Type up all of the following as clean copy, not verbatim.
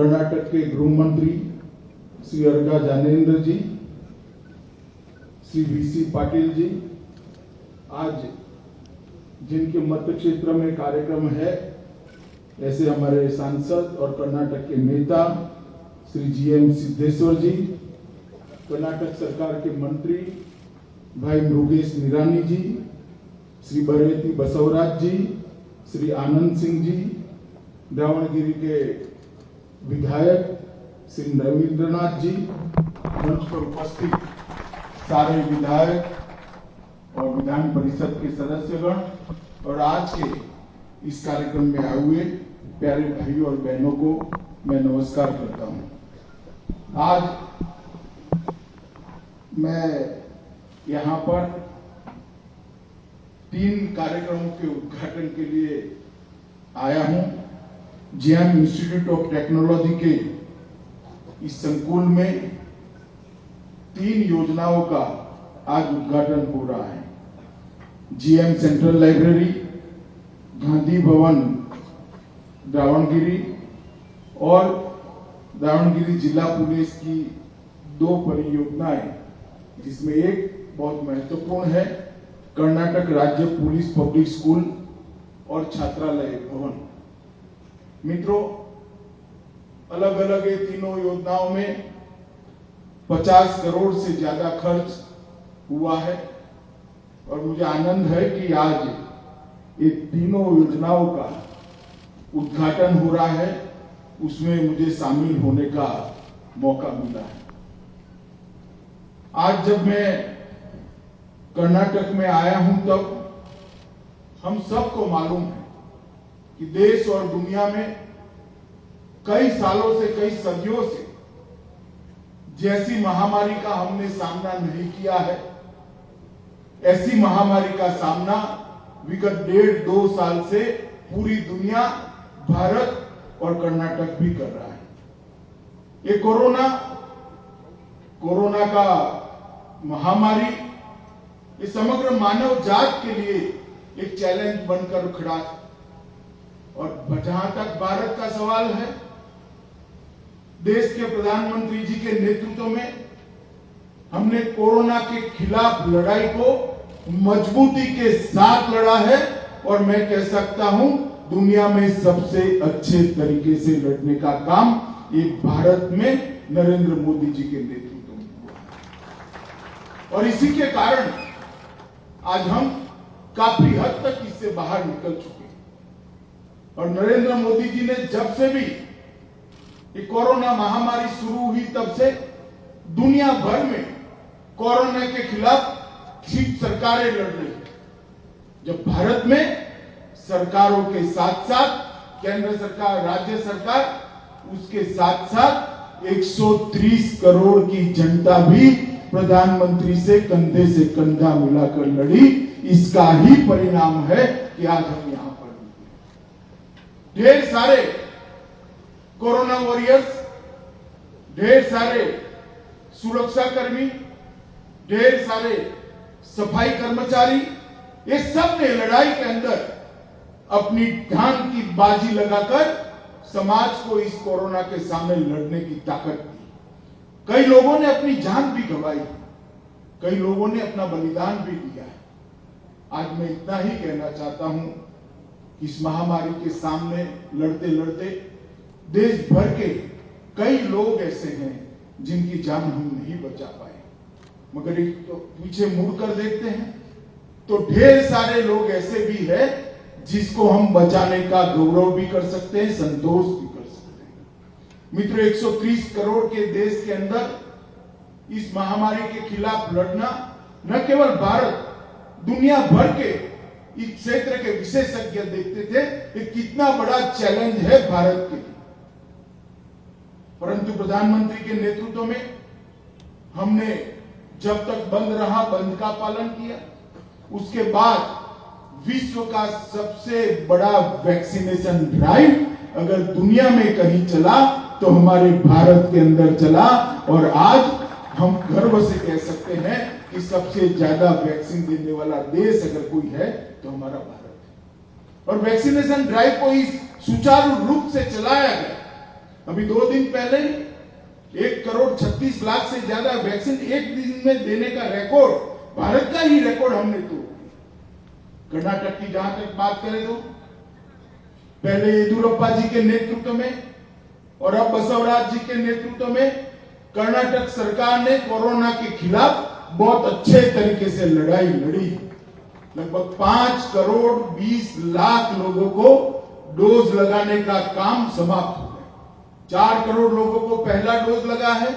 कर्नाटक के गृह मंत्री श्री अर्घा ज्ञानेंद्र जी, श्री वीसी पाटिल जी, आज जिनके मत क्षेत्र में कार्यक्रम है, ऐसे हमारे सांसद और कर्नाटक के नेता श्री जीएम सिद्धेश्वर जी, कर्नाटक सरकार के मंत्री भाई मृगेश निरानी जी, श्री बरेती बसवराज जी, श्री आनंद सिंह जी, दावणगिरी के विधायक श्री रविंद्रनाथ जी, मंच पर उपस्थित सारे विधायक और विधान परिषद के सदस्यगण और आज के इस कार्यक्रम में आए हुए प्यारे भाइयों और बहनों को मैं नमस्कार करता हूं। आज मैं यहाँ पर 3 कार्यक्रमों के उद्घाटन के लिए आया हूं। जीएम इंस्टीट्यूट ऑफ टेक्नोलॉजी के इस संकुल में 3 योजनाओं का आज उद्घाटन हो रहा है। GM central library, Gandhi Bhavan Davangere और दावणगिरी जिला पुलिस की 2 परियोजनाएं, जिसमें एक बहुत महत्वपूर्ण है, कर्नाटक राज्य पुलिस पब्लिक स्कूल और छात्रालय भवन। मित्रों, अलग अलग ये तीनों योजनाओं में 50 करोड़ से ज्यादा खर्च हुआ है और मुझे आनंद है कि आज ये तीनों योजनाओं का उद्घाटन हो रहा है, उसमें मुझे शामिल होने का मौका मिला है। आज जब मैं कर्नाटक में आया हूं तब हम सबको मालूम है कि देश और दुनिया में कई सालों से, कई सदियों से जैसी महामारी का हमने सामना नहीं किया है, ऐसी महामारी का सामना विगत 1.5-2 साल से पूरी दुनिया, भारत और कर्नाटक भी कर रहा है। ये कोरोना का महामारी ये समग्र मानव जात के लिए एक चैलेंज बनकर खड़ा है और जहां तक भारत का सवाल है, देश के प्रधानमंत्री जी के नेतृत्व में हमने कोरोना के खिलाफ लड़ाई को मजबूती के साथ लड़ा है और मैं कह सकता हूं दुनिया में सबसे अच्छे तरीके से लड़ने का काम ये भारत में नरेंद्र मोदी जी के नेतृत्व में हुआ और इसी के कारण आज हम काफी हद तक इससे बाहर निकल चुके हैं। और नरेंद्र मोदी जी ने जब से भी ये कोरोना महामारी शुरू हुई तब से दुनिया भर में कोरोना के खिलाफ ठीक सरकारें लड़ रही है। जब भारत में सरकारों के साथ साथ केंद्र सरकार, राज्य सरकार, उसके साथ साथ 130 करोड़ की जनता भी प्रधानमंत्री से कंधा मिलाकर लड़ी। इसका ही परिणाम है कि आज हम यहां पर ढेर सारे कोरोना वॉरियर्स, ढेर सारे सुरक्षा कर्मी, ढेर सारे सफाई कर्मचारी, ये सब ने लड़ाई के अंदर अपनी जान की बाजी लगाकर समाज को इस कोरोना के सामने लड़ने की ताकत दी। कई लोगों ने अपनी जान भी गंवाई, कई लोगों ने अपना बलिदान भी दिया है। आज मैं इतना ही कहना चाहता हूं कि इस महामारी के सामने लड़ते लड़ते देश भर के कई लोग ऐसे हैं जिनकी जान हम नहीं बचा पाए, मगर एक तो पीछे मुड़कर देखते हैं तो ढेर सारे लोग ऐसे भी हैं जिसको हम बचाने का गौरव भी कर सकते हैं, संतोष भी कर सकते हैं। मित्रों, 130 करोड़ के देश के अंदर इस महामारी के खिलाफ लड़ना न केवल भारत, दुनिया भर के इस क्षेत्र के विशेषज्ञ देखते थे कि कितना बड़ा चैलेंज है भारत के लिए। परंतु प्रधानमंत्री के नेतृत्व में हमने जब तक बंद रहा, बंद का पालन किया। उसके बाद विश्व का सबसे बड़ा वैक्सीनेशन ड्राइव अगर दुनिया में कहीं चला तो हमारे भारत के अंदर चला और आज हम गर्व से कह सकते हैं कि सबसे ज्यादा वैक्सीन देने वाला देश अगर कोई है तो हमारा भारत है। और वैक्सीनेशन ड्राइव को इस सुचारू रूप से चलाया गया अभी 2 दिन पहले 1,36,00,000 से ज्यादा वैक्सीन एक दिन में देने का रिकॉर्ड, भारत का ही रिकॉर्ड हमने तोड़ दिया। कर्नाटक की जहां तक बात करें तो पहले येदियुरप्पा जी के नेतृत्व में और अब बसवराज जी के नेतृत्व में कर्नाटक सरकार ने कोरोना के खिलाफ बहुत अच्छे तरीके से लड़ाई लड़ी। लगभग 5,20,00,000 लोगों को डोज लगाने का काम समाप्त हो गया। 4 करोड़ लोगों को पहला डोज लगा है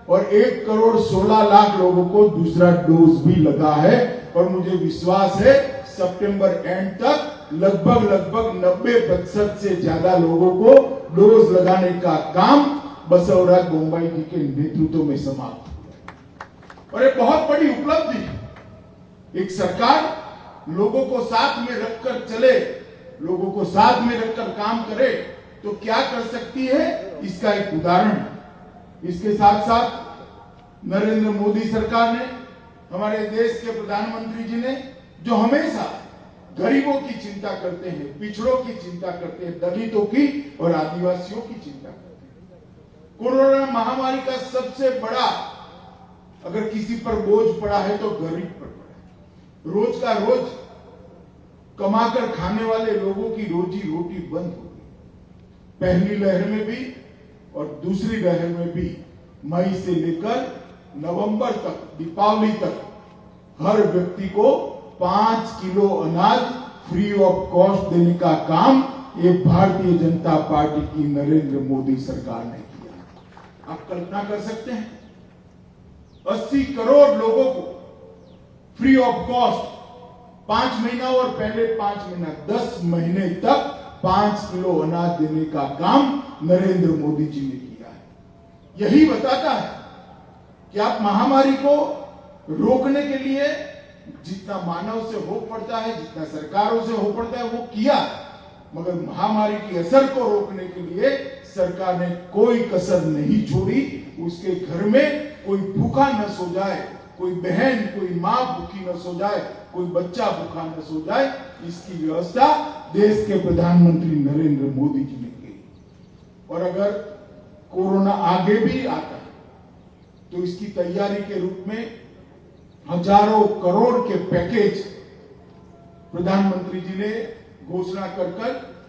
और 1,16,00,000 लोगों को दूसरा डोज भी लगा है। और मुझे विश्वास है सितंबर एंड तक लगभग 90% से ज्यादा लोगों को डोज लगाने का काम बसवराज बोम्मई जी के नेतृत्व में समाप्त हुआ। और एक बहुत बड़ी उपलब्धि है। एक सरकार लोगों को साथ में रखकर चले, लोगों को साथ में रखकर काम करे तो क्या कर सकती है, इसका एक उदाहरण। इसके साथ साथ नरेंद्र मोदी सरकार ने, हमारे देश के प्रधानमंत्री जी ने, जो हमेशा गरीबों की चिंता करते हैं, पिछड़ों की चिंता करते हैं, दलितों की और आदिवासियों की चिंता करते हैं। कोरोना महामारी का सबसे बड़ा अगर किसी पर बोझ पड़ा है तो गरीब पर पड़ा है। रोज का रोज कमाकर खाने वाले लोगों की रोजी रोटी बंद हो गई। पहली लहर में भी और दूसरी लहर में भी मई से लेकर नवंबर तक, दीपावली तक हर व्यक्ति को 5 किलो अनाज फ्री ऑफ कॉस्ट देने का काम ये भारतीय जनता पार्टी की नरेंद्र मोदी सरकार ने किया। आप कल्पना कर सकते हैं 80 करोड़ लोगों को फ्री ऑफ कॉस्ट 5 महीना और पहले 5 महीना 10 महीने तक 5 किलो अनाज देने का काम नरेंद्र मोदी जी ने किया है। यही बताता है कि आप महामारी को रोकने के लिए जितना मानव से हो पड़ता है, जितना सरकारों से हो पड़ता है वो किया, मगर महामारी की असर को रोकने के लिए सरकार ने कोई कसर नहीं छोड़ी। उसके घर में कोई भूखा न सो जाए, कोई बहन, कोई मां भूखी न सो जाए, कोई बच्चा भूखा न सो जाए, इसकी व्यवस्था देश के प्रधानमंत्री नरेंद्र मोदी जी ने की। और अगर कोरोना आगे भी आता है तो इसकी तैयारी के रूप में हजारों करोड़ के पैकेज प्रधानमंत्री जी ने घोषणा कर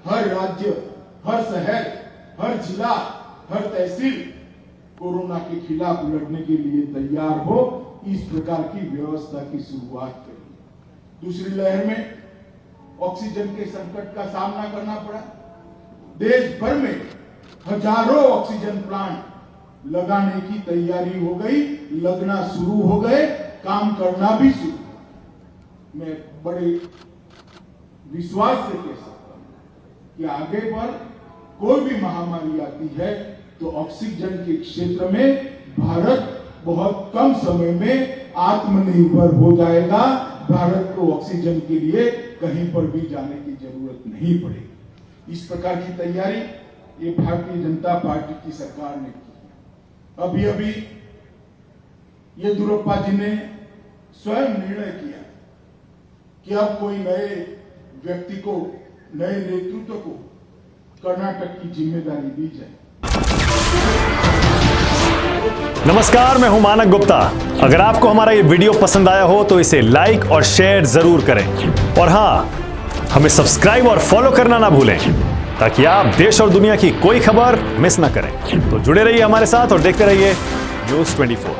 हर राज्य, हर शहर, हर जिला, हर तहसील कोरोना के खिलाफ लड़ने के लिए तैयार हो, इस प्रकार की व्यवस्था की शुरुआत करी। दूसरी लहर में ऑक्सीजन के संकट का सामना करना पड़ा। देश भर में हजारों ऑक्सीजन प्लांट लगाने की तैयारी हो गई, लगना शुरू हो गए, काम करना भी शुरू। मैं बड़े विश्वास से कह सकता हूं कि आगे पर कोई भी महामारी आती है तो ऑक्सीजन के क्षेत्र में भारत बहुत कम समय में आत्मनिर्भर हो जाएगा। भारत को ऑक्सीजन के लिए कहीं पर भी जाने की जरूरत नहीं पड़ेगी। इस प्रकार की तैयारी ये भारतीय जनता पार्टी की सरकार ने की। अभी अभी येदियुरप्पा जी ने स्वयं निर्णय किया कि अब कोई नए व्यक्ति को, नए नेतृत्व को कर्नाटक की जिम्मेदारी दी जाए। नमस्कार, मैं हूं मानक गुप्ता। अगर आपको हमारा ये वीडियो पसंद आया हो तो इसे लाइक और शेयर जरूर करें। और हां, हमें सब्सक्राइब और फॉलो करना ना भूलें ताकि आप देश और दुनिया की कोई खबर मिस ना करें। तो जुड़े रहिए हमारे साथ और देखते रहिए न्यूज़ 24।